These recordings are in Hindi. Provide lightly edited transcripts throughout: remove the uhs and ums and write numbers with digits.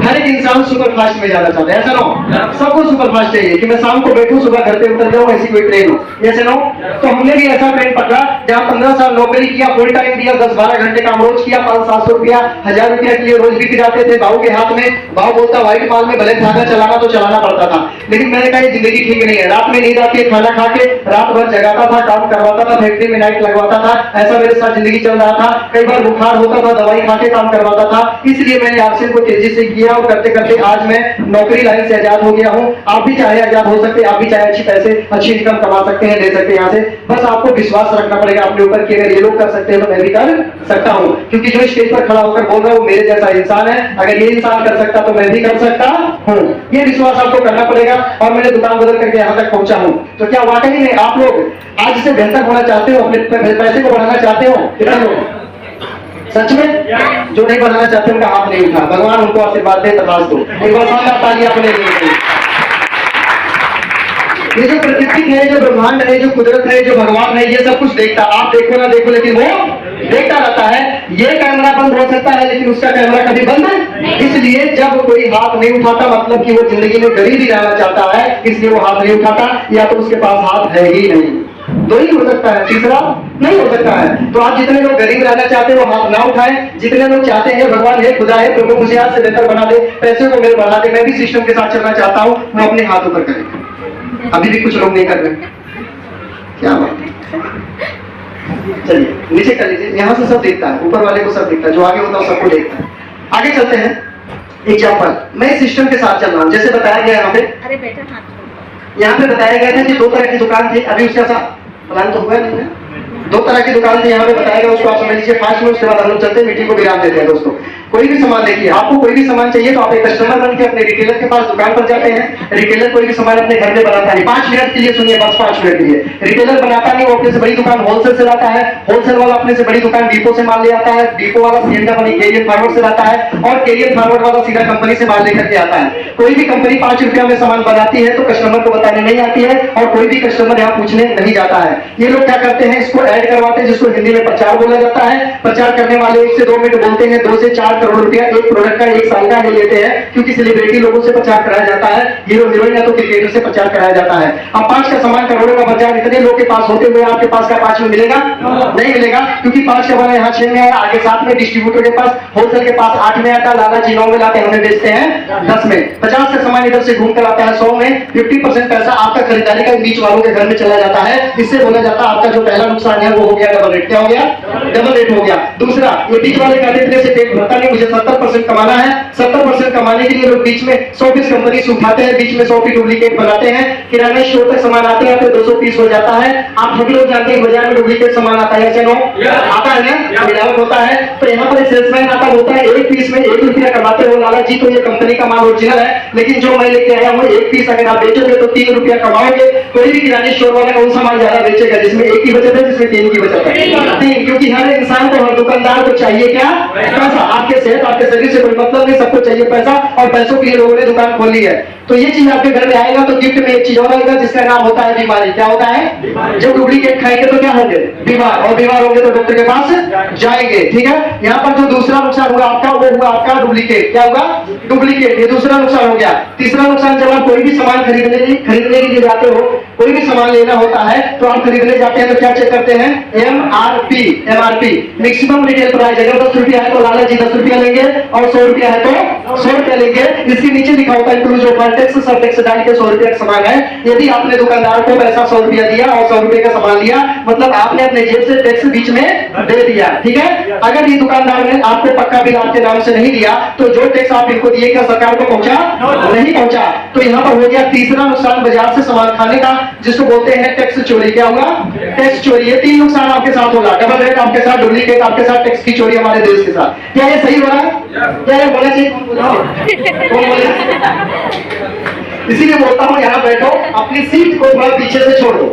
हर एक इंसान सुपर फास्ट में जाना चाहता है, ऐसा ना? सबको सुपर फास्ट चाहिए कि मैं शाम को बैठूं, सुबह घर पे उतर जाऊं, ऐसी कोई ट्रेन हो, ऐसे ना? तो हमने भी ऐसा ट्रेन पकड़ा जहां 15 साल नौकरी किया, फुल टाइम दिया, 10-12 घंटे काम रोज किया, 500-700 रुपया, 1000 रुपया के लिए रोज बिक जाते थे भाव के हाथ में। भाव बोलता व्हाइट माल में भले धागा चलाना तो चलाना पड़ता था, लेकिन मैंने कहा ये जिंदगी ठीक नहीं है। रात में नींद आती है, खाना खा के रात भर जगाता था, काम करवाता था, फैक्ट्री में नाइट लगवाता था, ऐसा मेरे साथ जिंदगी चल रहा था। कई बार बुखार होता था, दवाई खा के काम करवाता था। इसलिए मैंने आपसे को तेजी से किया और करते करते आज मैं नौकरी लाइन से आजाद हो गया हूं। आप भी चाहे आजाद हो सकते हैं, आप भी चाहे अच्छी पैसे अच्छी इनकम कमा सकते हैं, ले सकते हैं यहाँ से। बस आपको विश्वास रखना पड़ेगा अपने ऊपर कि अगर ये लोग कर सकते हैं तो मैं भी कर सकता हूं, क्योंकि जो स्टेज पर खड़ा होकर बोल रहा है वो मेरे जैसा इंसान है। अगर ये इंसान कर सकता तो मैं भी कर सकता हूं, ये विश्वास आपको करना पड़ेगा। और मैंने दुकान बदल करके यहाँ तक पहुंचा हूं। तो क्या वाकई में आप लोग आज से बेहतर होना चाहते हो, अपने पैसे को बढ़ाना चाहते हो? कितना लोग सच में? जो नहीं बढ़ाना चाहते उनका हाथ नहीं उठा, भगवान उनको आशीर्वाद दे, तलाश दो। एक बार शानदार ताली अपने लिए। ये जो प्रकृति है, जो ब्रह्मांड है, जो कुदरत है, जो भगवान है, ये सब कुछ देखता, आप देखो ना देखो लेकिन वो देखता रहता है। ये कैमरा बंद हो सकता है लेकिन उसका कैमरा कभी बंद नहीं। इसलिए जब कोई हाथ नहीं उठाता मतलब कि वो जिंदगी में गरीब ही रहना चाहता है, इसलिए वो हाथ नहीं उठाता, या तो उसके पास हाथ है ही नहीं। दो ही हो सकता है, तीसरा नहीं हो सकता है। तो आप जितने लोग गरीब रहना चाहते हैं वो हाथ ना उठाएं, जितने लोग चाहते हैं भगवान है, खुदा है, प्रभु मुझे आज से बेहतर बना दे, पैसे को मेरे बढ़ा दे, मैं भी सिस्टम के साथ चलना चाहता हूं, वो अपने हाथ ऊपर करें। अभी भी कुछ लोग नहीं कर रहे, क्या बात है? चलिए नीचे कर लीजिए, यहाँ से सब देखता है, ऊपर वाले को सब देखता है, जो आगे होता है सबको देखता है। आगे चलते हैं। एग्जाम्पल, मैं सिस्टम के साथ चल रहा हूँ, जैसे बताया गया यहाँ पे, यहाँ पे बताया गया था कि 2 तरह की दुकान थी। अभी उसका प्लान तो हुआ नहीं है। 2 तरह की दुकान थी, यहाँ पे बताया गया, उसको आप समझ लीजिए 5 मिनट, उसके बाद हम लोग चलते हैं, मीटिंग को विराम देते हैं। दोस्तों कोई भी सामान देखिए, आपको कोई भी सामान चाहिए तो आप एक कस्टमर बन के अपने रिटेलर के पास दुकान पर जाते हैं। रिटेलर कोई भी सामान अपने घर में बनाता है, 5 मिनट के लिए सुनिए, बस 5 मिनट के लिए। रिटेलर बनाता नहीं, वो अपने से बड़ी दुकान होलसेल से लाता है, होलसेल वाला अपने से बड़ी दुकान डीपो से माल ले आता है, डीपो वाला सीएनडा वाली कैरियर फॉरवर्ड से लाता है, और कैरियर फॉरवर्ड वाला सीधा कंपनी से माल लेकर के आता है। कोई भी कंपनी 5 रुपया में सामान बनाती है तो कस्टमर को बताने नहीं आती है, और कोई भी कस्टमर यहाँ पूछने नहीं जाता है। ये लोग क्या करते हैं, इसको ऐड करवाते हैं, जिसको हिंदी में प्रचार बोला जाता है। प्रचार करने वाले 1 से 2 मिनट बोलते हैं, 2 से 4 करोड़ रुपया एक प्रोडक्ट का 1 साल का ले लेते हैं, क्योंकि सेलिब्रिटी लोगों से प्रचार कराया जाता है, हीरो हीरोइन या तो क्रिकेटर से प्रचार कराया जाता है। अब 5 का सामान करोड़ों का प्रचार इतने लोग के पास होते हुए आपके पास का 5 में मिलेगा? नहीं मिलेगा, क्योंकि 5 का बना यहाँ 6 में आया, आगे 7 में, डिस्ट्रीब्यूटर के पास, होलसेल के पास 8 में आता, लाला जी 9 में लाते हैं, हमें बेचते हैं 10 में। 50 का सामान इधर से घूम कर आता है 100 में, 50% पैसा आपका खरीदारी का बीच वालों के घर में चला जाता है। इससे बोला जाता है आपका जो पहला नुकसान है वो हो गया डबल रेट। क्या हो गया? डबल रेट हो गया। दूसरा, ये बीच वाले कहते थे से पेट भरता नहीं, मुझे 70% कमाना है। 70% कमाने के लिए लोग बीच में 100 पीस कंपनी से उठाते हैं, बीच में 100 पीस डुप्लीकेट बनाते हैं। किराना स्टोर तक सामान आते हैं तो 200 पीस हो जाता है। आप सभी लोग जानते हैं बाजार में डुप्लीकेट सामान आता है, चलो आता है ना, मिलावट होता है। तो यहाँ पर सेल्समैन आता होता है, 1 पीस में 1 रुपया कमाते हो, लाला जी तो ये कंपनी का माल ओरिजिनल है, लेकिन जो मैं लेके आया हूँ 1 पीस अगर आप बेचोगे तो 3 रुपया कमाओगे। कोई भी किराने स्टोर वाला कौन सा माल ज्यादा बेचेगा, जिसमें 1 की बचत है, जिसमें 3 की बचत है? नहीं, क्योंकि हर इंसान को, हर दुकानदार को चाहिए क्या? पैसा। आपके सेहत, आपके शरीर से कोई मतलब नहीं, सबको चाहिए पैसा, और पैसों के लिए लोगों ने दुकान खोली है। तो ये चीज आपके घर में आएगा तो गिफ्ट में एक चीज और आएगा जिसका नाम होता है बीमारी। क्या होता है? जब डुप्लीकेट खाएंगे तो क्या होंगे? बीमार, और बीमार होंगे तो डॉक्टर के पास जाएंगे। ठीक है, यहाँ पर जो दूसरा नुकसान हुआ आपका वो हुआ आपका डुप्लीकेट। क्या होगा? डुप्लीकेट, ये दूसरा नुकसान हो गया। तीसरा नुकसान, जब आप कोई भी सामान खरीदने के लिए जाते हो, कोई भी सामान लेना होता है तो आप खरीदने जाते हैं तो क्या चेक करते हैं? MRP, maximum retail price. अगर 10 रुपया है तो लाला जी 10 रुपया लेंगे, और 100 रुपया है तो 100 रुपया लेंगे। इसके नीचे लिखा होता है इंक्लूज ऑफ टैक्स, सब टैक्स डाल के 100 रुपया का सामान है। यदि आपने दुकानदार को पैसा 100 रुपया दिया और 100 रुपये का सामान लिया, मतलब आपने अपने जेब से टैक्स बीच में दे दिया। ठीक है, अगर ये दुकानदार ने आपको पक्का बिल आपके नाम से नहीं दिया तो जो टैक्स आप इनको दिए क्या सरकार को पहुंचा? नहीं पहुंचा। तो यहाँ पर हो गया तीसरा नुकसान बाजार से सामान खाने का, जिसको बोलते हैं टैक्स चोरी। क्या होगा? टैक्स चोरी। ये 3 नुकसान आपके साथ होगा, डबल रेट आपके साथ, डुप्लीकेट आपके साथ, टैक्स की चोरी हमारे देश के साथ। क्या ये सही हो रहा है? क्या ये होना चाहिए? कौन बोले? इसीलिए बोलता हूँ यहाँ बैठो, अपनी सीट को थोड़ा पीछे से छोड़ दो,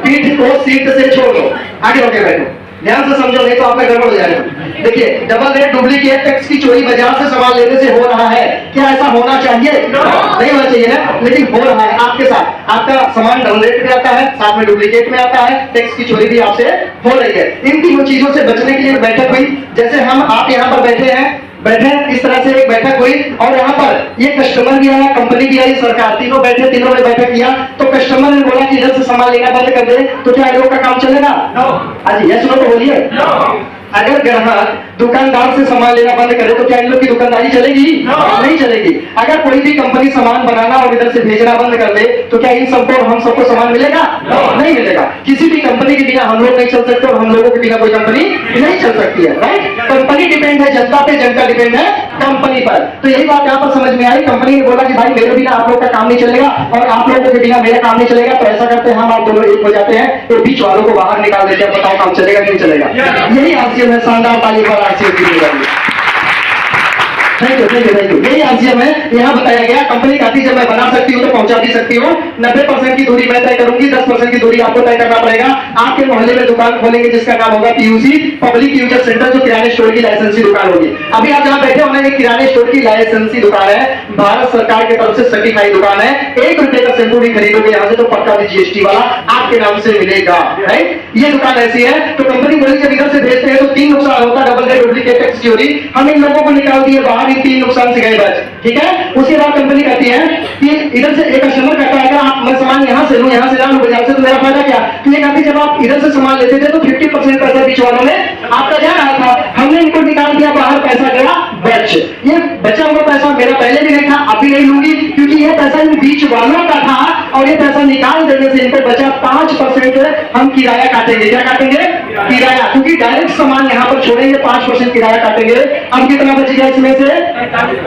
पीठ को सीट से छोड़ दो, आगे होके बैठो, ध्यान से समझो, नहीं तो आपका गड़बड़ हो जाएगा। देखिए, डबल रेट, डुप्लीकेट, टैक्स की चोरी बाजार से सामान लेने से हो रहा है। क्या ऐसा होना चाहिए? नहीं होना चाहिए ना, लेकिन हो रहा है आपके साथ। आपका सामान डबल रेट में आता है, साथ में डुप्लीकेट में आता है, टैक्स की चोरी भी आपसे हो रही है। इन तीनों चीजों से बचने के लिए बैठक हुई। जैसे हम आप यहाँ पर बैठे हैं, बैठे इस तरह से एक बैठक हुई और यहाँ पर ये कस्टमर भी आया, कंपनी भी आई, सरकार, तीनों बैठे, तीनों ने बैठक किया। तो कस्टमर ने बोला कि इधर से सामान लेना बंद कर दे, तो क्या इन लोगों का काम चलेगा? आज यस नो तो बोलिए। अगर ग्राहक दुकानदार से सामान लेना बंद करे तो क्या इन लोग की दुकानदारी चलेगी? नहीं चलेगी। अगर कोई भी कंपनी सामान बनाना और इधर से भेजना बंद कर दे तो क्या इन सबको और हम सबको सामान मिलेगा? नहीं मिलेगा। किसी भी कंपनी के बिना हम लोग नहीं चल सकते और हम लोगों के बिना कोई कंपनी नहीं चल सकती है, राइट? कंपनी डिपेंड है जनता पे, जनता डिपेंड है कंपनी पर। तो यही बात यहाँ पर समझ में आई। कंपनी ने बोला कि भाई मेरे बिना आप लोग का काम नहीं चलेगा और आप लोगों के बिना मेरा काम नहीं चलेगा, तो ऐसा करते हैं हम आप दोनों एक हो जाते हैं, तो बीच वालों को बाहर निकाल देते हैं, बताओ काम चलेगा नहीं चलेगा? यही आरसीएम है। शानदार ताली पर आरसीएम की जाएगी। Thank you, thank you, thank you. यही आरसीएम है। यहाँ बताया गया कंपनी कहती है जब मैं बना सकती हूँ तो पहुंचा भी सकती हूँ। 90% की दूरी मैं तय करूंगी, 10% की दूरी आपको तय करना पड़ेगा। आपके मोहल्ले में दुकान खोलेंगे जिसका नाम होगा पीयूसी, पब्लिक यूजर सेंटर, जो किराने स्टोर की लाइसेंसी दुकान होगी। अभी आप जहाँ बैठे होंगे किराने स्टोर की लाइसेंसी दुकान है, भारत सरकार की तरफ से सर्टिफाइड दुकान है। 1 रुपए का शैम्पू भी खरीदोगे यहाँ से तो पक्का भी जीएसटी वाला आपके नाम से मिलेगा, राइट? ये दुकान ऐसी है। तो कंपनी बोली जब इधर से भेजते हैं तो 3 नुकसान होता है, डबल डुप्लीकेट टैक्स चोरी। हम इन लोगों को निकाल दिए बाहर, 3 नुकसान से गए बच, ठीक है? उसके बाद कंपनी कहती है कि इधर से एक कस्टमर कहता है अगर आप मैं सामान यहाँ से लूं, यहाँ से ना लूं बाजार से, तो मेरा फायदा क्या? तो ये कहती जब आप इधर से सामान लेते थे तो 50% पैसा बीच वालों ने आपका जा रहा था, हमने इनको निकाल दिया बाहर, पैसा गया बच। ये बचा हुआ पैसा मेरा पहले भी नहीं था, अभी नहीं लूंगी, क्योंकि ये पैसा इन बीच वालों का था और ये पैसा निकाल देने से इनको बचा 5% हम किराया काटेंगे। क्या काटेंगे? किराया, क्योंकि डायरेक्ट सामान यहाँ पर छोड़ेंगे, 5% किराया काटेंगे। अब कितना बच गया इसमें से?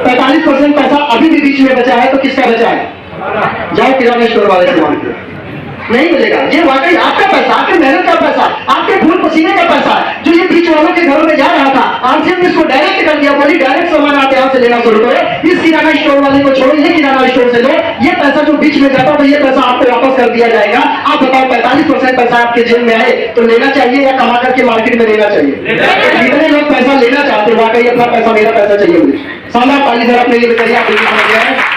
45% पैसा अभी भी बीच में बचा है, तो किसका बचा है? जाओ किराना स्टोर वाले से मांगते। नहीं मिलेगा। ये वाकई आपका पैसा, आपके मेहनत का पैसा, आपके खून पसीने का पैसा जो ये बीच वालों के घरों में जा रहा था, आरसीएम ने इसको डायरेक्ट कर दिया। बोली डायरेक्ट सामान आप यहाँ से लेना शुरू करो, इस किराना स्टोर वाले को छोड़ो, ये किराना स्टोर से लो। ये पैसा जो बीच में जाता है ये पैसा आपको वापस कर दिया जाएगा। आप बताओ 45% पैसा आपके जेब में आए तो लेना चाहिए या कमा करके मार्केट में लेना चाहिए? कितने लोग पैसा लेना चाहते हैं? वाकई अपना पैसा, मेरा पैसा चाहिए मुझे। शानदार ताली सर अपने लिए बताइए। आप समझ गए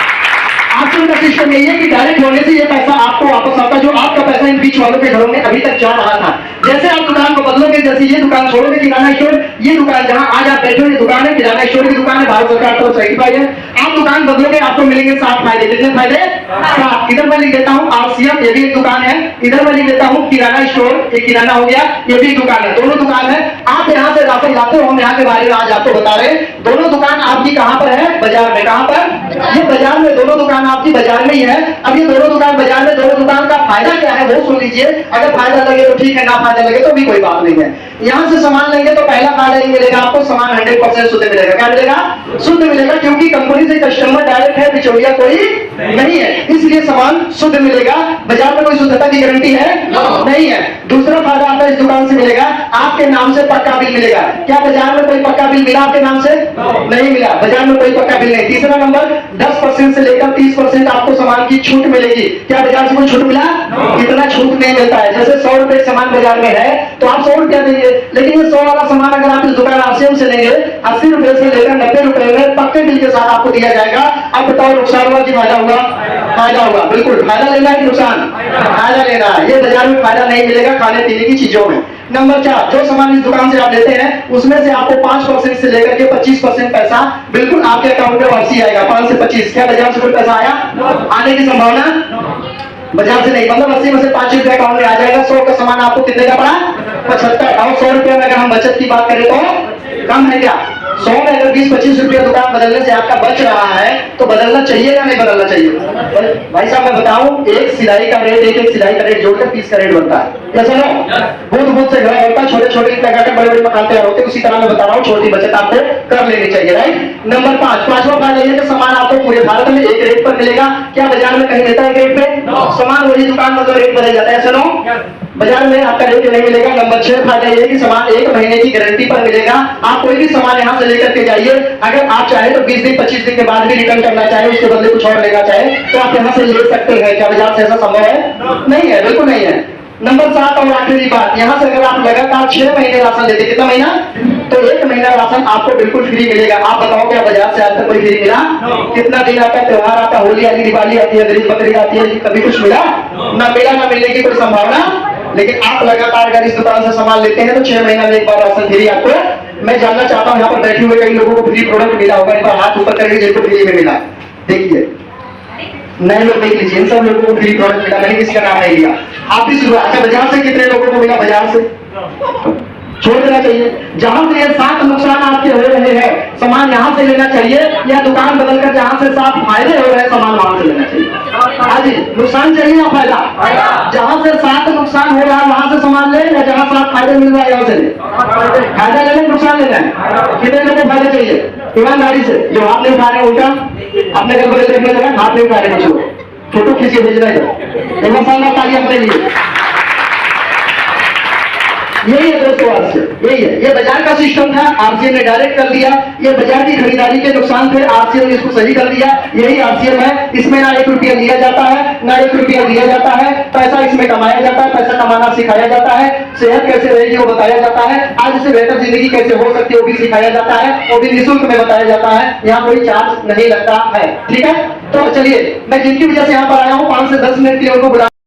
आजकल का सिस्टम यही है कि डायरेक्ट होने से ये पैसा आपको वापस आता है, जो आपका पैसा इन बीच वालों के घरों में अभी तक जा रहा था। जैसे आप दुकान को बदलोगे, जैसे ये दुकान छोड़ोगे किराना स्टोर, ये दुकान जहां आज आप बैठे हो ये दुकान है, किराना स्टोर की दुकान है, भारत सरकार तरफ सर्टिफाइड है। आप दुकान बदलोगे आपको मिलेंगे 7 फायदे। कितने फायदे? 7। इधर मैं लिख देता हूँ आरसीएम, ये भी एक दुकान है। इधर मैं लिख देता हूँ किराना स्टोर, ये किराना हो गया, ये भी दुकान है, दोनों दुकान है। आप यहाँ से राशन लाते हो, हम यहाँ के बारे में आज आपको बता रहे हैं। दोनों दुकान आपकी कहाँ पर है? बाजार में। कहाँ पर? ये बाजार में, दोनों दुकान आपकी बाजार में ही है। अब ये दोनों दुकान बाजार में, दोनों दुकान का फायदा क्या है वो सुन लीजिए। अगर फायदा लगे तो ठीक है, ना फायदा लगे तो भी कोई बात नहीं है। यहाँ से सामान लेंगे तो पहला फायदा ये मिलेगा आपको, सामान 100% शुद्ध मिलेगा। क्या मिलेगा? शुद्ध मिलेगा, क्योंकि कंपनी से कस्टमर डायरेक्ट है, बिचौलिया कोई नहीं है, इसलिए सामान शुद्ध मिलेगा। बाजार में कोई शुद्धता की गारंटी है? नहीं है। दूसरा फायदा आपको इस दुकान से मिलेगा, आपके नाम से पक्का बिल मिलेगा। क्या बाजार में कोई पक्का बिल मिला आपके नाम से? नहीं मिला, बाजार में कोई पक्का बिल नहीं। तीसरा नंबर, 10% से लेकर 30% आपको सामान की छूट मिलेगी। क्या बाजार से कोई छूट मिला? इतना छूट नहीं मिलता है। जैसे 100 रुपए सामान बाजार में है तो आप 100 रुपया देंगे, लेकिन ये 100 वाला सामान अगर आप इस दुकान आरसीएम से लेंगे 80 रुपए से लेकर 90 रुपए में पक्के बिल के साथ आपको दिया जाएगा। अब बताओ नुकसान हुआ कि फायदा हुआ? फायदा हुआ। बिल्कुल, फायदा लेना है कि नुकसान? फायदा लेना है। ये बाजार में फायदा नहीं मिलेगा खाने पीने की चीजों में। नंबर 4, जो सामान इस दुकान से आप लेते हैं उसमें से आपको 5% से लेकर के 25% पैसा बिल्कुल आपके अकाउंट में वापसी आएगा। 5 से 25। क्या बाजार से कोई पैसा आया? आने की संभावना? बाजार से नहीं, मतलब 80 में से 5 रुपए अकाउंट में आ जाएगा। 100 का सामान आपको कितने का पड़ा? 75। और 100 रुपए में अगर हम बचत की बात करें तो कम है क्या? 100 में अगर 20-25 रुपया दुकान बदलने से आपका बच रहा है तो बदलना चाहिए या नहीं बदलना चाहिए? भाई साहब मैं बताऊं, एक सिलाई का रेट, एक सिलाई का रेट जोड़कर 30 का रेट बनता है। कैसे ना? बहुत से घर होता है, छोटे-छोटे लगाकर बड़े-बड़े मकान तैयार होते हैं। उसी तरह मैं बता रहा हूँ, छोटी बचत आपको कर लेनी चाहिए, राइट? नंबर 5, पांचवा फायदा ये कि सामान आपको पूरे भारत में एक रेट पर मिलेगा। क्या बाजार में कहीं देता है रेट पे? सामान वही दुकान में तो रेट बदल जाता है, ऐसा ना? बाजार में आपका रेट नहीं मिलेगा। नंबर 6 फायदा ये कि सामान 1 महीने की गारंटी पर मिलेगा। आप कोई भी सामान यहाँ से लेकर के जाइए, अगर आप चाहे तो 20 दिन 25 दिन के बाद भी रिटर्न करना चाहे, उसके बदले कुछ और लेना चाहे तो आप यहाँ से ले सकते हैं। क्या बाजार से ऐसा संभव है? नहीं है, बिल्कुल नहीं है। नंबर 7 और आखिरी बात, यहाँ से अगर आप लगातार 6 महीने राशन लेते, कितना महीना? तो 1 महीना राशन आपको बिल्कुल फ्री मिलेगा। आप बताओ क्या बाजार से आज तक कोई फ्री मिला? कितना दिन आता है, त्योहार आता, होली आती, दिवाली आती है, गरीब बकरीद आती है, कभी कुछ मिला? ना मिला, ना मिलने की कोई संभावना। लेकिन आप लगातार अगर इस दुकान से सामान लेते हैं तो 6 महीना में एक बार राशन फ्री आपको मैं जानना चाहता हूँ यहाँ पर बैठे हुए कई लोगों को फ्री प्रोडक्ट मिला होगा, एक बार हाथ ऊपर करके जैसे फ्री में मिला। देखिए नए लोग देख लीजिए, इन सब लोगों को फ्री प्रोडक्ट मिला, मैंने किसी का नाम नहीं लिया। आप भी शुरू। अच्छा बाजार से कितने लोगों को मिला? बाजार से छोड़ देना चाहिए। जहां से 7 नुकसान आपके हो रहे हैं, सामान यहां से लेना चाहिए, या दुकान बदलकर जहां से 7 फायदे हो रहे हैं सामान वहां से लेना चाहिए। हाँ जी, नुकसान चाहिए या फायदा? जहां से 7 नुकसान हो रहा है वहां से सामान ले, या जहां 7 फायदे मिल रहा है यहां से ले? फायदा लेना, नुकसान लेना है। कितने लोगों को फायदा चाहिए? ईमानदारी से जो हाथ नहीं उठा रहे उल्टा अपने घर पर देखने लगा, हाथ नहीं उठा रहे कुछ लोग, फोटो खींच के भेज रहे हैं। एक मसाला ताली अपने लिए। यही है दोस्तों, आरसीएम यही है। ये बाजार का सिस्टम था, आरसीएम ने डायरेक्ट कर दिया। ये बाजार की खरीदारी के नुकसान थे, आरसीएम ने इसको सही कर दिया। यही आरसीएम है। इसमें ना 1 रुपया लिया जाता है, ना 1 रुपया दिया जाता है। पैसा इसमें कमाया जाता है, पैसा कमाना सिखाया जाता है। सेहत कैसे रहेगी वो बताया जाता है। आज से बेहतर जिंदगी कैसे हो सकती है वो भी सिखाया जाता है, वो भी निःशुल्क में बताया जाता है। यहाँ कोई चार्ज नहीं लगता है। ठीक है, तो चलिए मैं जिनकी वजह से यहाँ पर आया हूँ 5 से 10 मिनट के लिए उनको बुला